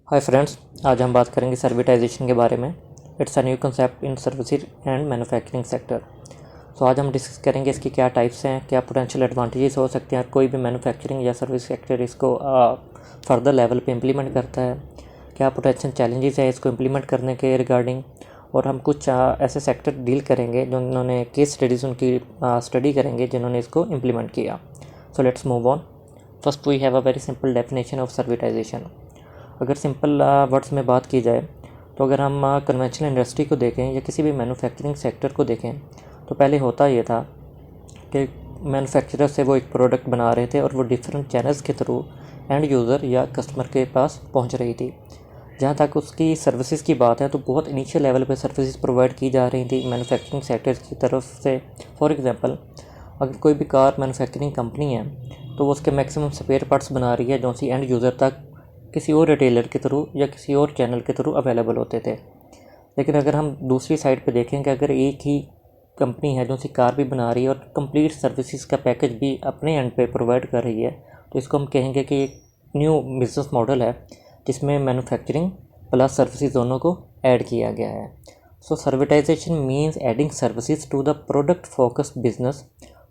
Hi friends, आज हम बात करेंगे सर्विटाइजेशन के बारे में। It's a new concept in services and manufacturing sector. So आज हम डिस्कस करेंगे इसकी क्या टाइप्स हैं, क्या पोटेंशियल एडवांटेजेस हो सकते हैं, कोई भी मैन्युफैक्चरिंग या सर्विस सेक्टर इसको फर्दर लेवल पे इम्प्लीमेंट करता है, क्या पोटेंशियल चैलेंजेस हैं इसको इम्प्लीमेंट करने के रिगार्डिंग। और हम कुछ ऐसे सेक्टर डील करेंगे जिन्होंने केस स्टडीज़ उनकी स्टडी करेंगे जिन्होंने इसको इम्प्लीमेंट किया। So let's move on. First we have a very simple definition of servitization. अगर सिंपल वर्ड्स में बात की जाए तो अगर हम कन्वेंशनल इंडस्ट्री को देखें या किसी भी मैन्युफैक्चरिंग सेक्टर को देखें तो पहले होता ये था कि मैन्युफैक्चरर से वो एक प्रोडक्ट बना रहे थे और वो डिफरेंट चैनल्स के थ्रू एंड यूज़र या कस्टमर के पास पहुंच रही थी। जहाँ तक उसकी सर्विसेज की बात है तो बहुत इनिशियल लेवल पे सर्विसेज प्रोवाइड की जा रही थी मैन्युफैक्चरिंग सेक्टर्स की तरफ से। फॉर एग्जांपल, अगर कोई भी कार मैन्युफैक्चरिंग कंपनी है तो वो उसके मैक्सिमम स्पेयर पार्ट्स बना रही है जो सी एंड यूज़र तक किसी और रिटेलर के थ्रू या किसी और चैनल के थ्रू अवेलेबल होते थे। लेकिन अगर हम दूसरी साइड पे देखें कि अगर एक ही कंपनी है जो सी कार भी बना रही है और कंप्लीट सर्विसेज का पैकेज भी अपने एंड पे प्रोवाइड कर रही है तो इसको हम कहेंगे कि एक न्यू बिजनेस मॉडल है जिसमें मैन्युफैक्चरिंग प्लस सर्विसेज दोनों को ऐड किया गया है। So servitization means adding services to the product focused business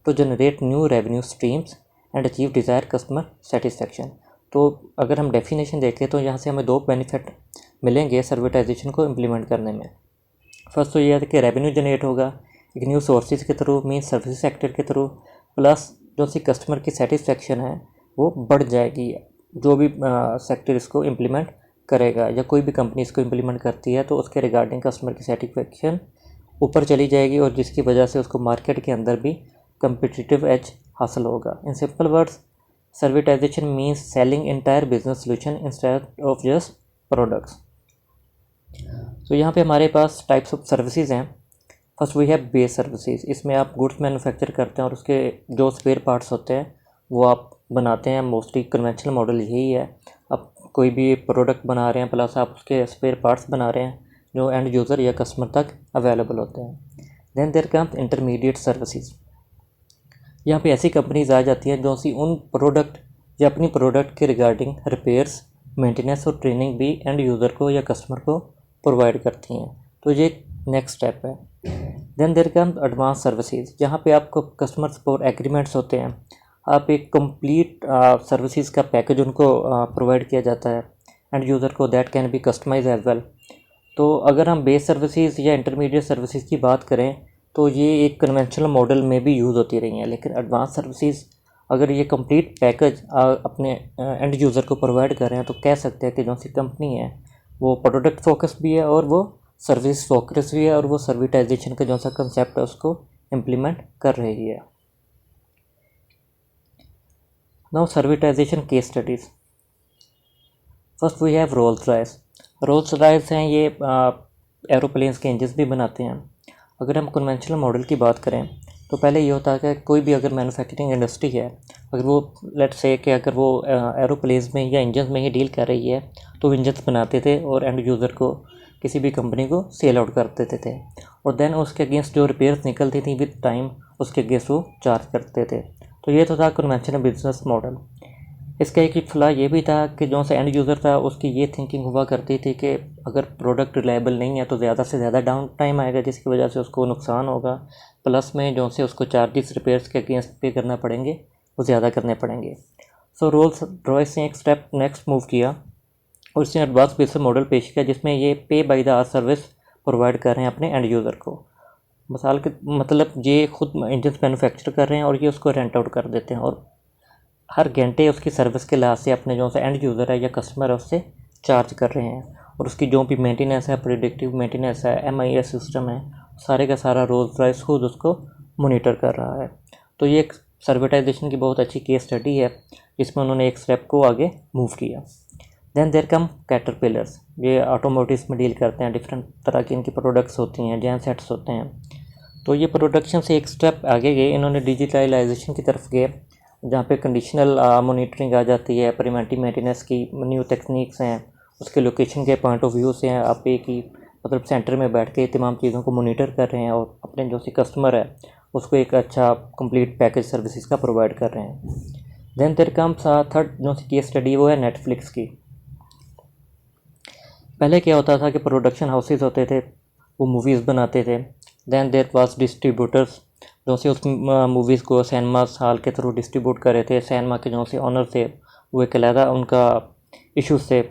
to generate new revenue streams and achieve desire customer satisfaction. तो अगर हम डेफिनेशन देखें तो यहाँ से हमें दो बेनिफिट मिलेंगे सर्विटाइजेशन को इम्प्लीमेंट करने में। फर्स्ट तो ये है कि रेवेन्यू जनरेट होगा एक न्यू सोर्सेज के थ्रू, मीन सर्विस सेक्टर के थ्रू, प्लस जो सी कस्टमर की सेटिस्फेक्शन है वो बढ़ जाएगी। जो भी सेक्टर इसको इम्प्लीमेंट करेगा या कोई भी कंपनी इसको इम्प्लीमेंट करती है तो उसके रिगार्डिंग कस्टमर की सेटिस्फेक्शन ऊपर चली जाएगी और जिसकी वजह से उसको मार्केट के अंदर भी कम्पिटिटिव एज हासिल होगा। In simple words, servitization means selling entire business solution instead of just products. तो यहाँ पे हमारे पास टाइप्स ऑफ सर्विसेज हैं। First we have base services. इसमें आप गुड्स मैन्युफैक्चर करते हैं और उसके जो स्पेयर पार्ट्स होते हैं वो आप बनाते हैं। मोस्टली कन्वेंशनल मॉडल यही है, आप कोई भी प्रोडक्ट बना रहे हैं प्लस आप उसके स्पेयर पार्ट्स बना रहे हैं जो एंड यूज़र या कस्टमर तक अवेलेबल होते हैं। Then there comes intermediate services. यहाँ पे ऐसी कंपनीज आ जाती हैं जो सी उन प्रोडक्ट या अपनी प्रोडक्ट के रिगार्डिंग रिपेयर्स, मेंटेनेंस और ट्रेनिंग भी एंड यूज़र को या कस्टमर को प्रोवाइड करती हैं। तो ये नेक्स्ट स्टेप है। Then there comes advance services. जहाँ पे आपको कस्टमर सपोर्ट एग्रीमेंट्स होते हैं, आप एक कंप्लीट सर्विसेज का पैकेज उनको प्रोवाइड किया जाता है एंड यूज़र को, that can be customise as well. तो अगर हम बेस सर्विसेज या इंटरमीडिएट सर्विसेज की बात करें तो ये एक कन्वेंशनल मॉडल में भी यूज़ होती रही हैं, लेकिन एडवांस सर्विसेज अगर ये कंप्लीट पैकेज अपने एंड यूज़र को प्रोवाइड कर रहे हैं तो कह सकते हैं कि जो सी कंपनी है वो प्रोडक्ट फोकस भी है और वो सर्विस फोकस भी है और वो सर्विटाइजेशन का जो सा कंसेप्ट है उसको इम्प्लीमेंट कर रही है। Now servitization case studies. First we have Rolls Royce. Rolls Royce हैं ये एरोप्लेन्स के इंजन भी बनाते हैं। अगर हम कन्वेंशनल मॉडल की बात करें तो पहले ये होता है कि कोई भी अगर मैन्युफैक्चरिंग इंडस्ट्री है, अगर वो लेट्स से कि अगर वो एरोप्लेन्स में या इंजन में ही डील कर रही है तो इंजन्स बनाते थे और एंड यूज़र को किसी भी कंपनी को सेल आउट कर देते थे और देन उसके अगेंस्ट जो रिपेयर्स निकलती थी विद टाइम उसके अगेंस्ट वो चार्ज करते थे। तो ये तो था कन्वेंशनल बिजनेस मॉडल। इसका एक फ्लॉ ये भी था कि जो सा एंड यूज़र था उसकी ये थिंकिंग हुआ करती थी कि अगर प्रोडक्ट रिलायबल नहीं है तो ज़्यादा से ज़्यादा डाउन टाइम आएगा जिसकी वजह से उसको नुकसान होगा, प्लस में जो से उसको चार्जेस रिपेयर्स के अगेंस्ट पे करना पड़ेंगे वो ज़्यादा करने पड़ेंगे। सो रोल्स रॉयस ने एक स्टेप नेक्स्ट मूव किया और इसने एडवांस बिजनेस मॉडल पेश किया जिसमें ये pay by the hour service provide कर रहे हैं अपने एंड यूज़र को। मिसाल के मतलब ये खुद इंजन मैन्युफैक्चर कर रहे हैं और ये उसको रेंट आउट कर देते हैं और हर घंटे उसकी सर्विस के लिहाज से अपने जो सा एंड यूज़र है या कस्टमर है उससे चार्ज कर रहे हैं और उसकी जो भी मेंटेनेंस है, प्रिडिक्टिव मेंटेनेंस है, MIS सिस्टम है, सारे का सारा रोल्स रॉयस खुद उसको मोनीटर कर रहा है। तो ये एक सर्विटाइजेशन की बहुत अच्छी केस स्टडी है जिसमें उन्होंने एक स्टेप को आगे मूव किया। Then there come caterpillars. ये ऑटोमोटिव्स में डील करते हैं, डिफरेंट तरह की इनकी प्रोडक्ट्स होती हैं, जैन सेट्स होते हैं। तो ये प्रोडक्शन से एक स्टेप आगे गए, इन्होंने डिजिटलाइजेशन की तरफ गए जहाँ पे कंडीशनल मॉनिटरिंग आ जाती है, प्रिवेंटिव मेंटेनेंस की न्यू टेक्निक्स हैं, उसके लोकेशन के पॉइंट ऑफ व्यू से हैं। आप एक ही मतलब सेंटर में बैठ के तमाम चीज़ों को मॉनिटर कर रहे हैं और अपने जो सी कस्टमर है उसको एक अच्छा कंप्लीट पैकेज सर्विसेज का प्रोवाइड कर रहे हैं। देन देयर कम्स थर्ड जो सी केस स्टडी वो है नेटफ्लिक्स की। पहले क्या होता था कि प्रोडक्शन हाउसेस होते थे, वो मूवीज़ बनाते थे। दैन देयर वाज डिस्ट्रीब्यूटर्स जो से उस मूवीज़ को सिनेमा हॉल के थ्रू डिस्ट्रीब्यूट कर रहे थे। सिनेमा के जो से ऑनर थे वो एक अलहदा उनका इशूज़ थे,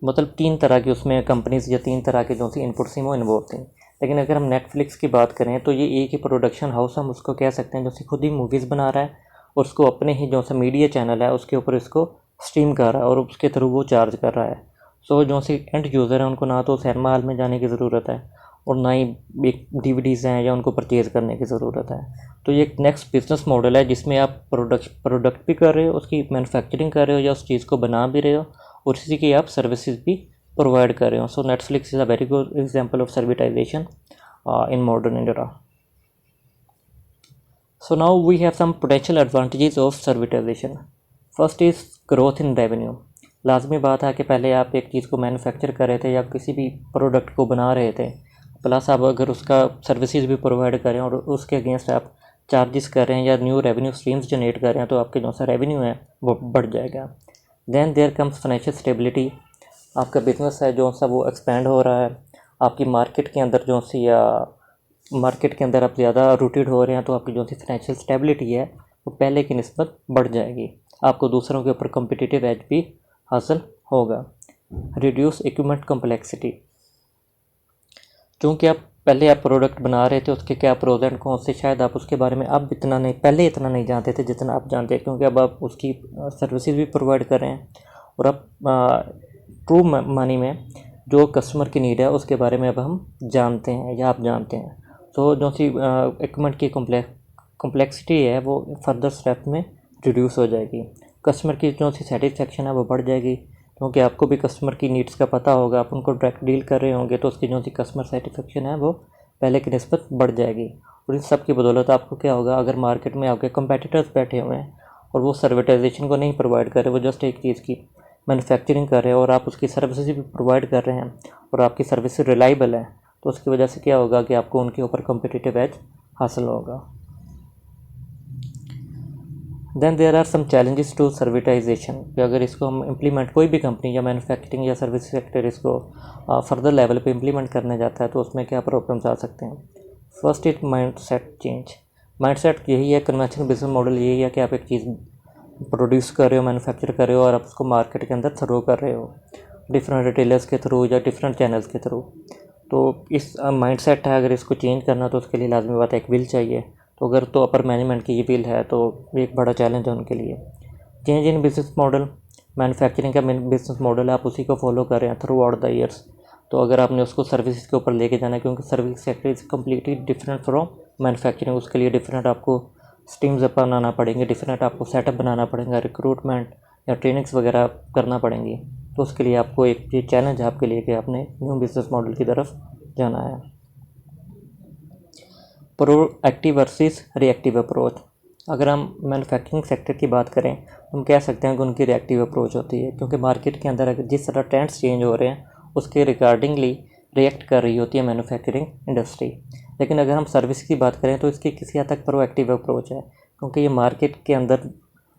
मतलब 3 तरह की उसमें कंपनीज या 3 तरह के जो सी इनपुट थी वो इन्वॉल्व थी। लेकिन अगर हम नेटफ्लिक्स की बात करें तो ये एक ही प्रोडक्शन हाउस हम उसको कह सकते हैं जो सी खुद ही मूवीज़ बना रहा है और उसको अपने ही जो सा मीडिया चैनल है उसके ऊपर इसको स्ट्रीम कर रहा है और उसके थ्रू वो चार्ज कर रहा है। सो जो सी एंड यूज़र है उनको ना तो सिनेमा हॉल में जाने की ज़रूरत है और ना ही एक डीवीडीज़ हैं या उनको परचेज़ करने की ज़रूरत है। तो ये एक नेक्स्ट बिजनेस मॉडल है जिसमें आप प्रोडक्ट भी कर रहे हो, उसकी मैन्युफैक्चरिंग कर रहे हो या उस चीज़ को बना भी रहे हो और इसी की आप सर्विसेज भी प्रोवाइड कर रहे हो। So Netflix is a very good example of servitization in modern era. So now we have some potential advantages of servitization. First is growth in revenue. लाजमी बात है कि पहले आप एक चीज़ को मैन्युफैक्चर कर रहे थे या किसी भी प्रोडक्ट को बना रहे थे, प्लस आप अगर उसका सर्विसेज भी प्रोवाइड करें और उसके अगेंस्ट आप चार्जेस कर रहे हैं या न्यू रेवेन्यू स्ट्रीम्स जनरेट कर रहे हैं तो आपके जो सा रेवेन्यू है वो बढ़ जाएगा। Then there comes financial stability. आपका बिजनेस है जो सा वो एक्सपेंड हो रहा है, आपकी मार्केट के अंदर जो सी या मार्केट के अंदर आप ज़्यादा रूटेड हो रहे हैं तो आपकी जो सी फाइनेंशियल स्टेबिलिटी है वो पहले की निस्बत बढ़ जाएगी। आपको दूसरों के ऊपर कम्पिटिटिव एज भी हासिल होगा। Reduce equipment complexity. चूँकि आप पहले आप प्रोडक्ट बना रहे थे उसके क्या प्रोज एंड कौन से शायद आप उसके बारे में अब इतना नहीं, पहले इतना नहीं जानते थे जितना आप जानते हैं, क्योंकि अब आप उसकी सर्विसेज भी प्रोवाइड कर रहे हैं और अब ट्रू मनी में जो कस्टमर की नीड है उसके बारे में अब हम जानते हैं या आप जानते हैं। तो जो सी इक्विपमेंट की कॉम्प्लेक्सिटी है वो फर्दर स्टेप में रिड्यूस हो जाएगी। कस्टमर की जो सी सेटिस्फेक्शन है वो बढ़ जाएगी, क्योंकि आपको भी कस्टमर की नीड्स का पता होगा, आप उनको डायरेक्ट डील कर रहे होंगे तो उसकी जो सी कस्टमर सेटिस्फेक्शन है वो पहले की निस्बत बढ़ जाएगी। और इन सब की बदौलत आपको क्या होगा, अगर मार्केट में आपके कंपेटिटर्स बैठे हुए हैं और वो सर्विटाइजेशन को नहीं प्रोवाइड कर रहे, वो जस्ट एक चीज़ की मैन्युफैक्चरिंग कर रहे हैं और आप उसकी सर्विसेज भी प्रोवाइड कर रहे हैं और आपकी सर्विस रिलायबल है, तो उसकी वजह से क्या होगा कि आपको उनके ऊपर कॉम्पिटिटिव एज हासिल होगा। Then there are some challenges to servitization, कि अगर इसको हम इम्प्लीमेंट, कोई भी कंपनी या मैन्युफैक्चरिंग या सर्विस सेक्टर इसको फर्दर लेवल पे इम्प्लीमेंट करने जाता है तो उसमें क्या प्रॉब्लम्स आ सकते हैं। First is mind set change. Mind set यही है, कन्वेंशनल बिजनेस मॉडल यही है कि आप एक चीज़ प्रोड्यूस कर रहे हो, मैन्युफैक्चर कर रहे हो और आप उसको मार्केट के अंदर थ्रो कर रहे हो डिफरेंट रिटेलर्स के थ्रू या डिफरेंट चैनल्स के थ्रू। तो इस माइंडसेट है, अगर इसको चेंज करना तो उसके लिए लाजमी बात है एक विल चाहिए। तो अगर तो अपर मैनेजमेंट की ये विल है तो एक बड़ा चैलेंज है उनके लिए। Change in business model, manufacturing का बिजनेस मॉडल है, आप उसी को फॉलो कर रहे हैं थ्रू आउट द ईयर्स। तो अगर आपने उसको सर्विसेज के ऊपर लेके जाना है, क्योंकि service sector is completely different from manufacturing, उसके लिए डिफरेंट आपको स्ट्रीम्स बनाना पड़ेंगे, डिफरेंट आपको सेटअप बनाना पड़ेगा, रिक्रूटमेंट या ट्रेनिंग्स वगैरह करना पड़ेंगी। तो उसके लिए आपको एक ये चैलेंज है आपके लिए कि आपने न्यू बिजनेस मॉडल की तरफ जाना है। Proactive versus reactive approach. अगर हम मैन्युफैक्चरिंग सेक्टर की बात करें तो हम कह सकते हैं कि उनकी रिएक्टिव अप्रोच होती है, क्योंकि मार्केट के अंदर अगर जिस तरह ट्रेंड्स चेंज हो रहे हैं उसके रिगार्डिंगली रिएक्ट कर रही होती है मैन्युफैक्चरिंग इंडस्ट्री। लेकिन अगर हम सर्विस की बात करें तो इसकी किसी हद तक प्रोएक्टिव अप्रोच है, क्योंकि ये मार्केट के अंदर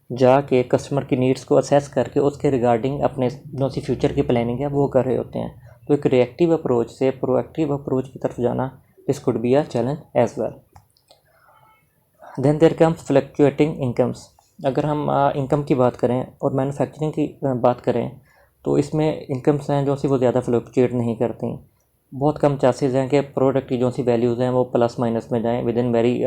जाके कस्टमर की नीड्स को असेस करके उसके रिगार्डिंग अपने जो सी फ्यूचर की प्लानिंग है वो कर रहे होते हैं। तो एक रिएक्टिव अप्रोच से प्रोएक्टिव अप्रोच की तरफ जाना, this could be a challenge as well. Then there comes fluctuating incomes. अगर हम इनकम की बात करें और मैन्युफैक्चरिंग की बात करें तो इसमें इनकम्स हैं जो सी वो ज़्यादा फ्लक्चुएट नहीं करती। बहुत कम चांसेस हैं कि प्रोडक्ट की जो सी वैल्यूज़ हैं वो प्लस माइनस में जाएँ with in very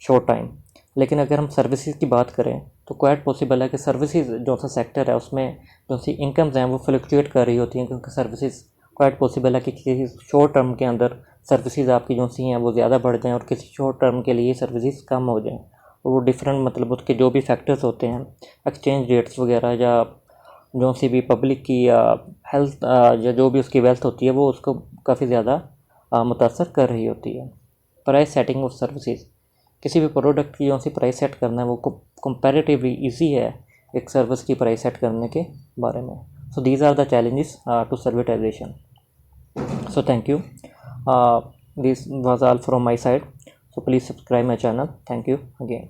short time. लेकिन अगर हम सर्विसेज की बात करें तो क्वाइट पॉसिबल है कि सर्विसेज जो सा सेक्टर है उसमें जो सी इनकम्स हैं वो फ्लक्चुएट कर रही होती हैं, क्योंकि सर्विसेज क्वाइट पॉसिबल है कि किसी शॉर्ट टर्म के अंदर सर्विसेज आपकी जो सी हैं वो ज़्यादा बढ़ जाएँ और किसी शॉर्ट टर्म के लिए सर्विसेज कम हो जाएँ। और वो डिफरेंट मतलब उसके जो भी फैक्टर्स होते हैं, एक्सचेंज रेट्स वगैरह या जो सी भी पब्लिक की हेल्थ या जो भी उसकी वेल्थ होती है वो उसको काफ़ी ज़्यादा मुतासर कर रही होती है। Price setting of services. किसी भी प्रोडक्ट की जो सी प्राइस सेट करना है वो कंपैरेटिवली इजी है एक सर्विस की प्राइस सेट करने के बारे में। So these are the challenges to servitization. So thank you, this was all from my side, so please subscribe my channel. Thank you again.